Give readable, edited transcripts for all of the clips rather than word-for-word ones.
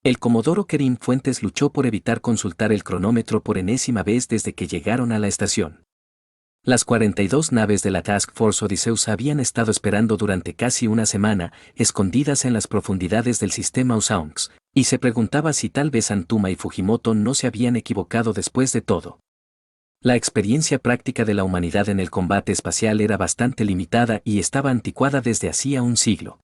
El comodoro Kerim Fuentes luchó por evitar consultar el cronómetro por enésima vez desde que llegaron a la estación. Las 42 naves de la Task Force Odysseus habían estado esperando durante casi una semana, escondidas en las profundidades del sistema Usaunx, y se preguntaba si tal vez Antuma y Fujimoto no se habían equivocado después de todo. La experiencia práctica de la humanidad en el combate espacial era bastante limitada y estaba anticuada desde hacía un siglo.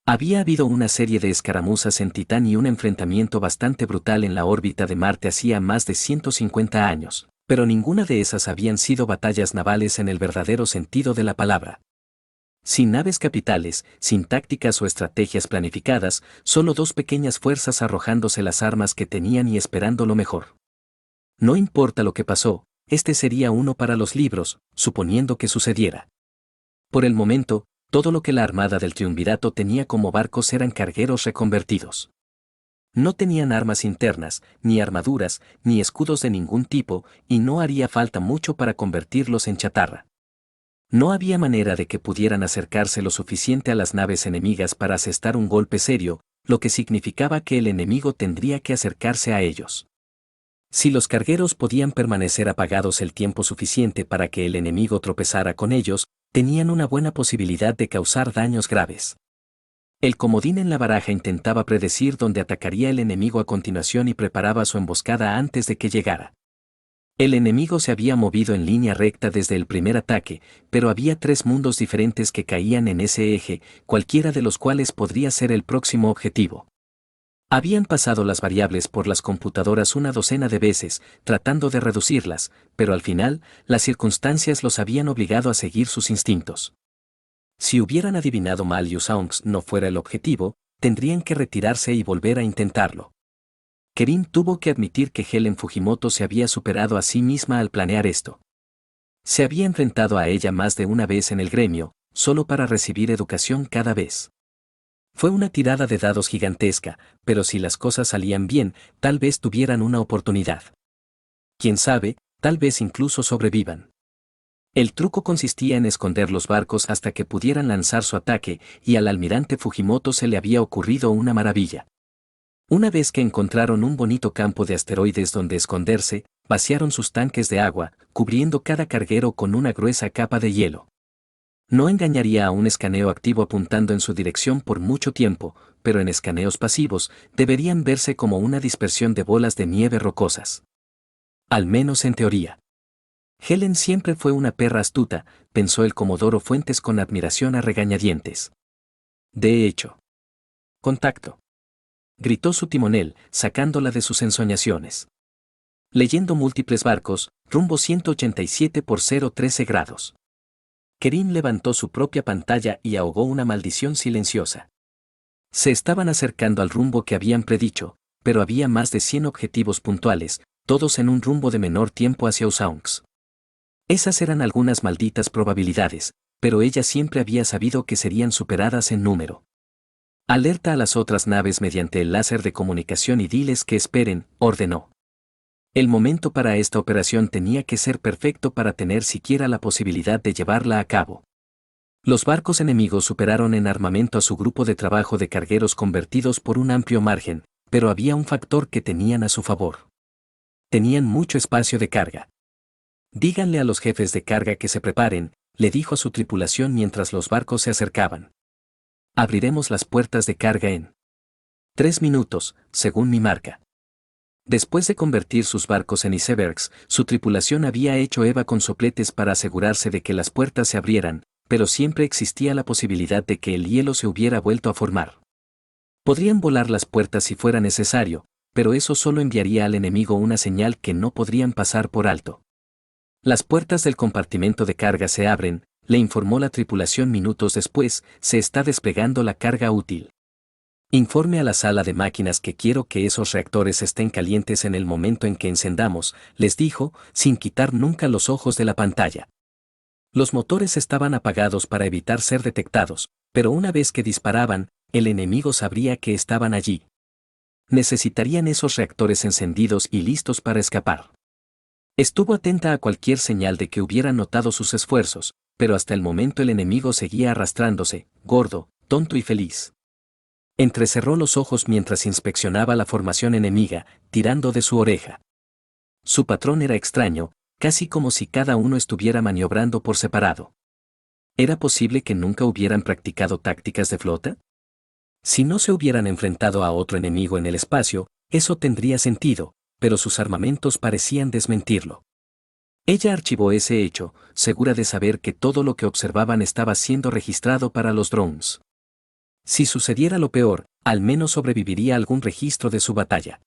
Había habido una serie de escaramuzas en Titán y un enfrentamiento bastante brutal en la órbita de Marte hacía más de 150 años, pero ninguna de esas habían sido batallas navales en el verdadero sentido de la palabra. Sin naves capitales, sin tácticas o estrategias planificadas, solo dos pequeñas fuerzas arrojándose las armas que tenían y esperando lo mejor. No importa lo que pasó, este sería uno para los libros, suponiendo que sucediera. Por el momento, todo lo que la armada del triunvirato tenía como barcos eran cargueros reconvertidos. No tenían armas internas, ni armaduras, ni escudos de ningún tipo, y no haría falta mucho para convertirlos en chatarra. No había manera de que pudieran acercarse lo suficiente a las naves enemigas para asestar un golpe serio, lo que significaba que el enemigo tendría que acercarse a ellos. Si los cargueros podían permanecer apagados el tiempo suficiente para que el enemigo tropezara con ellos, tenían una buena posibilidad de causar daños graves. El comodín en la baraja intentaba predecir dónde atacaría el enemigo a continuación y preparaba su emboscada antes de que llegara. El enemigo se había movido en línea recta desde el primer ataque, pero había tres mundos diferentes que caían en ese eje, cualquiera de los cuales podría ser el próximo objetivo. Habían pasado las variables por las computadoras una docena de veces, tratando de reducirlas, pero al final, las circunstancias los habían obligado a seguir sus instintos. Si hubieran adivinado mal y Usaunx no fuera el objetivo, tendrían que retirarse y volver a intentarlo. Kerim tuvo que admitir que Helen Fujimoto se había superado a sí misma al planear esto. Se había enfrentado a ella más de una vez en el gremio, solo para recibir educación cada vez. Fue una tirada de dados gigantesca, pero si las cosas salían bien, tal vez tuvieran una oportunidad. Quién sabe, tal vez incluso sobrevivan. El truco consistía en esconder los barcos hasta que pudieran lanzar su ataque, y al almirante Fujimoto se le había ocurrido una maravilla. Una vez que encontraron un bonito campo de asteroides donde esconderse, vaciaron sus tanques de agua, cubriendo cada carguero con una gruesa capa de hielo. No engañaría a un escaneo activo apuntando en su dirección por mucho tiempo, pero en escaneos pasivos deberían verse como una dispersión de bolas de nieve rocosas. Al menos en teoría. Helen siempre fue una perra astuta, pensó el comodoro Fuentes con admiración a regañadientes. De hecho. Contacto. Gritó su timonel, sacándola de sus ensoñaciones. Leyendo múltiples barcos, rumbo 187 por 013 grados. Kerim levantó su propia pantalla y ahogó una maldición silenciosa. Se estaban acercando al rumbo que habían predicho, pero había más de 100 objetivos puntuales, todos en un rumbo de menor tiempo hacia Usaunx. Esas eran algunas malditas probabilidades, pero ella siempre había sabido que serían superadas en número. Alerta a las otras naves mediante el láser de comunicación y diles que esperen, ordenó. El momento para esta operación tenía que ser perfecto para tener siquiera la posibilidad de llevarla a cabo. Los barcos enemigos superaron en armamento a su grupo de trabajo de cargueros convertidos por un amplio margen, pero había un factor que tenían a su favor. Tenían mucho espacio de carga. Díganle a los jefes de carga que se preparen, le dijo a su tripulación mientras los barcos se acercaban. Abriremos las puertas de carga en 3 minutos, según mi marca. Después de convertir sus barcos en icebergs, su tripulación había hecho EVA con sopletes para asegurarse de que las puertas se abrieran, pero siempre existía la posibilidad de que el hielo se hubiera vuelto a formar. Podrían volar las puertas si fuera necesario, pero eso solo enviaría al enemigo una señal que no podrían pasar por alto. Las puertas del compartimento de carga se abren, le informó la tripulación minutos después, se está desplegando la carga útil. Informe a la sala de máquinas que quiero que esos reactores estén calientes en el momento en que encendamos, les dijo, sin quitar nunca los ojos de la pantalla. Los motores estaban apagados para evitar ser detectados, pero una vez que disparaban, el enemigo sabría que estaban allí. Necesitarían esos reactores encendidos y listos para escapar. Estuvo atenta a cualquier señal de que hubieran notado sus esfuerzos, pero hasta el momento el enemigo seguía arrastrándose, gordo, tonto y feliz. Entrecerró los ojos mientras inspeccionaba la formación enemiga, tirando de su oreja. Su patrón era extraño, casi como si cada uno estuviera maniobrando por separado. ¿Era posible que nunca hubieran practicado tácticas de flota? Si no se hubieran enfrentado a otro enemigo en el espacio, eso tendría sentido, pero sus armamentos parecían desmentirlo. Ella archivó ese hecho, segura de saber que todo lo que observaban estaba siendo registrado para los drones. Si sucediera lo peor, al menos sobreviviría algún registro de su batalla.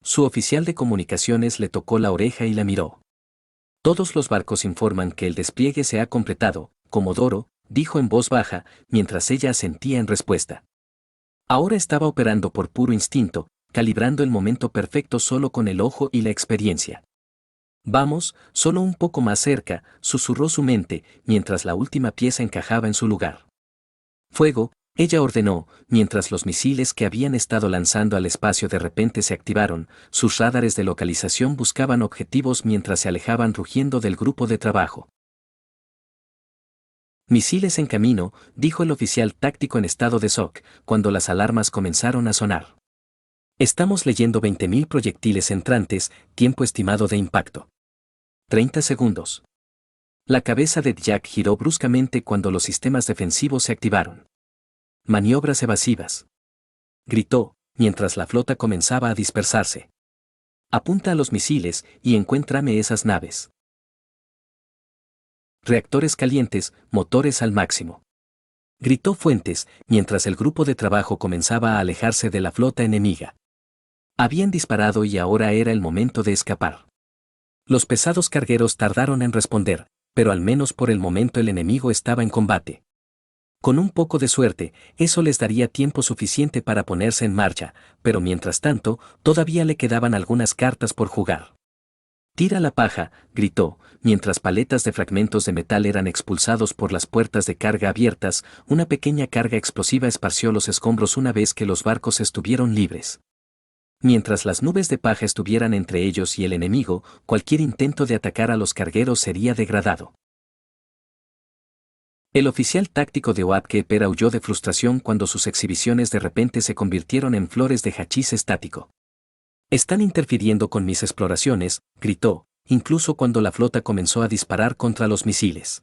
Su oficial de comunicaciones le tocó la oreja y la miró. Todos los barcos informan que el despliegue se ha completado, Comodoro, dijo en voz baja, mientras ella asentía en respuesta. Ahora estaba operando por puro instinto, calibrando el momento perfecto solo con el ojo y la experiencia. Vamos, solo un poco más cerca, susurró su mente, mientras la última pieza encajaba en su lugar. Fuego, ella ordenó, mientras los misiles que habían estado lanzando al espacio de repente se activaron, sus radares de localización buscaban objetivos mientras se alejaban rugiendo del grupo de trabajo. Misiles en camino, dijo el oficial táctico en estado de shock, cuando las alarmas comenzaron a sonar. Estamos leyendo 20.000 proyectiles entrantes, tiempo estimado de impacto. 30 segundos. La cabeza de Jack giró bruscamente cuando los sistemas defensivos se activaron. Maniobras evasivas. Gritó, mientras la flota comenzaba a dispersarse. Apunta a los misiles y encuéntrame esas naves. Reactores calientes, motores al máximo. Gritó Fuentes, mientras el grupo de trabajo comenzaba a alejarse de la flota enemiga. Habían disparado y ahora era el momento de escapar. Los pesados cargueros tardaron en responder, pero al menos por el momento el enemigo estaba en combate. Con un poco de suerte, eso les daría tiempo suficiente para ponerse en marcha, pero mientras tanto, todavía le quedaban algunas cartas por jugar. Tira la paja, gritó, mientras paletas de fragmentos de metal eran expulsados por las puertas de carga abiertas, una pequeña carga explosiva esparció los escombros una vez que los barcos estuvieron libres. Mientras las nubes de paja estuvieran entre ellos y el enemigo, cualquier intento de atacar a los cargueros sería degradado. El oficial táctico de Oatkepera huyó de frustración cuando sus exhibiciones de repente se convirtieron en flores de hachís estático. Están interfiriendo con mis exploraciones, gritó, incluso cuando la flota comenzó a disparar contra los misiles.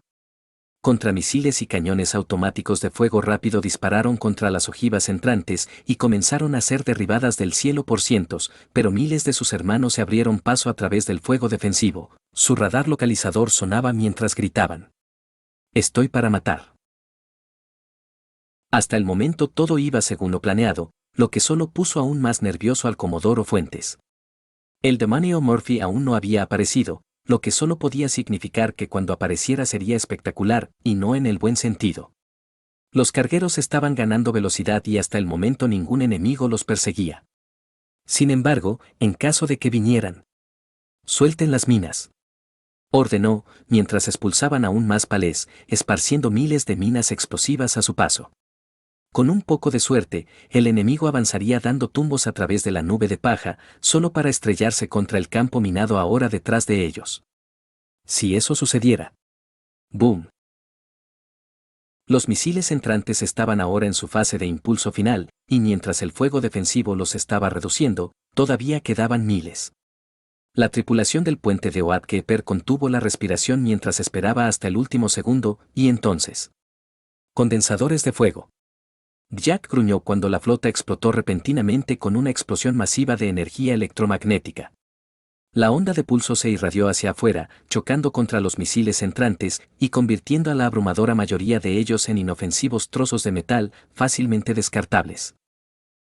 Contramisiles y cañones automáticos de fuego rápido dispararon contra las ojivas entrantes y comenzaron a ser derribadas del cielo por cientos, pero miles de sus hermanos se abrieron paso a través del fuego defensivo. Su radar localizador sonaba mientras gritaban. Estoy para matar. Hasta el momento todo iba según lo planeado, lo que solo puso aún más nervioso al Comodoro Fuentes. El demonio Murphy aún no había aparecido, lo que solo podía significar que cuando apareciera sería espectacular, y no en el buen sentido. Los cargueros estaban ganando velocidad y hasta el momento ningún enemigo los perseguía. Sin embargo, en caso de que vinieran, suelten las minas. Ordenó, mientras expulsaban aún más palés, esparciendo miles de minas explosivas a su paso. Con un poco de suerte, el enemigo avanzaría dando tumbos a través de la nube de paja, solo para estrellarse contra el campo minado ahora detrás de ellos. Si eso sucediera. ¡Boom! Los misiles entrantes estaban ahora en su fase de impulso final, y mientras el fuego defensivo los estaba reduciendo, todavía quedaban miles. La tripulación del puente de Oatkepera contuvo la respiración mientras esperaba hasta el último segundo, y entonces. Condensadores de fuego. Jack gruñó cuando la flota explotó repentinamente con una explosión masiva de energía electromagnética. La onda de pulso se irradió hacia afuera, chocando contra los misiles entrantes y convirtiendo a la abrumadora mayoría de ellos en inofensivos trozos de metal, fácilmente descartables.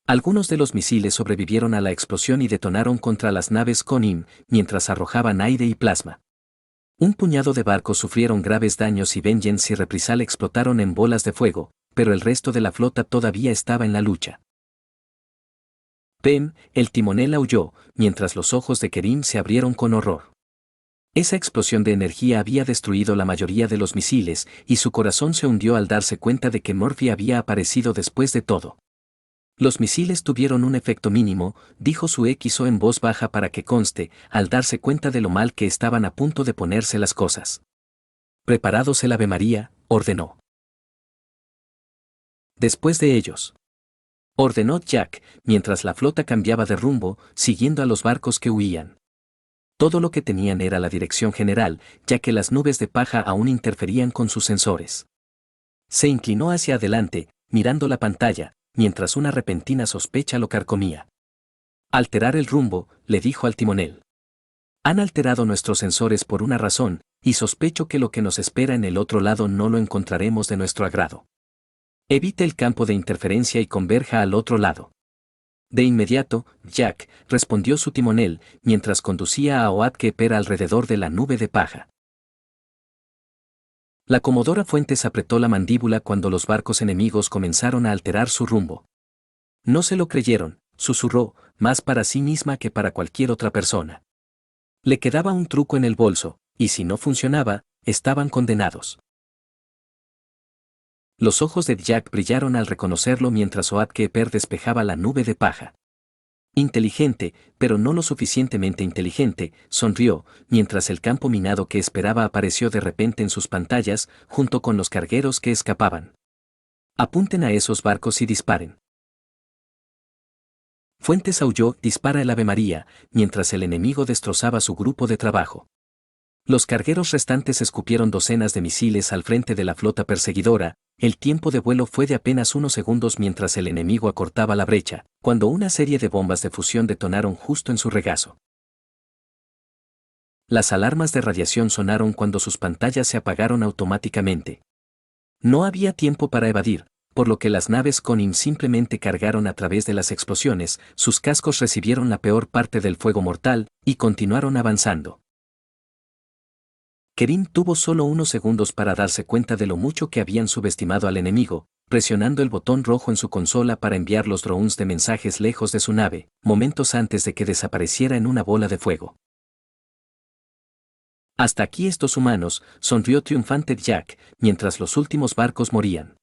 Algunos de los misiles sobrevivieron a la explosión y detonaron contra las naves Conim, mientras arrojaban aire y plasma. Un puñado de barcos sufrieron graves daños y Vengeance y Reprisal explotaron en bolas de fuego, pero el resto de la flota todavía estaba en la lucha. Pem, el timonel aulló, mientras los ojos de Kerim se abrieron con horror. Esa explosión de energía había destruido la mayoría de los misiles, y su corazón se hundió al darse cuenta de que Murphy había aparecido después de todo. Los misiles tuvieron un efecto mínimo, dijo su XO en voz baja para que conste, al darse cuenta de lo mal que estaban a punto de ponerse las cosas. Preparados el Ave María, ordenó. Después de ellos. ordenó Jack, mientras la flota cambiaba de rumbo, siguiendo a los barcos que huían. Todo lo que tenían era la dirección general, ya que las nubes de paja aún interferían con sus sensores. Se inclinó hacia adelante, mirando la pantalla, mientras una repentina sospecha lo carcomía. Alterar el rumbo, le dijo al timonel. Han alterado nuestros sensores por una razón, y sospecho que lo que nos espera en el otro lado no lo encontraremos de nuestro agrado. Evite el campo de interferencia y converja al otro lado. De inmediato, Jack, respondió su timonel, mientras conducía a Oathkeeper alrededor de la nube de paja. La comodora Fuentes apretó la mandíbula cuando los barcos enemigos comenzaron a alterar su rumbo. No se lo creyeron, susurró, más para sí misma que para cualquier otra persona. Le quedaba un truco en el bolso, y si no funcionaba, estaban condenados. Los ojos de Jack brillaron al reconocerlo mientras Oathkeeper despejaba la nube de paja. Inteligente, pero no lo suficientemente inteligente, sonrió, mientras el campo minado que esperaba apareció de repente en sus pantallas, junto con los cargueros que escapaban. Apunten a esos barcos y disparen. Fuentes aulló, dispara el Ave María, mientras el enemigo destrozaba su grupo de trabajo. Los cargueros restantes escupieron docenas de misiles al frente de la flota perseguidora. El tiempo de vuelo fue de apenas unos segundos mientras el enemigo acortaba la brecha, cuando una serie de bombas de fusión detonaron justo en su regazo. Las alarmas de radiación sonaron cuando sus pantallas se apagaron automáticamente. No había tiempo para evadir, por lo que las naves Conim simplemente cargaron a través de las explosiones, sus cascos recibieron la peor parte del fuego mortal, y continuaron avanzando. Kerim tuvo solo unos segundos para darse cuenta de lo mucho que habían subestimado al enemigo, presionando el botón rojo en su consola para enviar los drones de mensajes lejos de su nave, momentos antes de que desapareciera en una bola de fuego. Hasta aquí estos humanos, sonrió triunfante Jack, mientras los últimos barcos morían.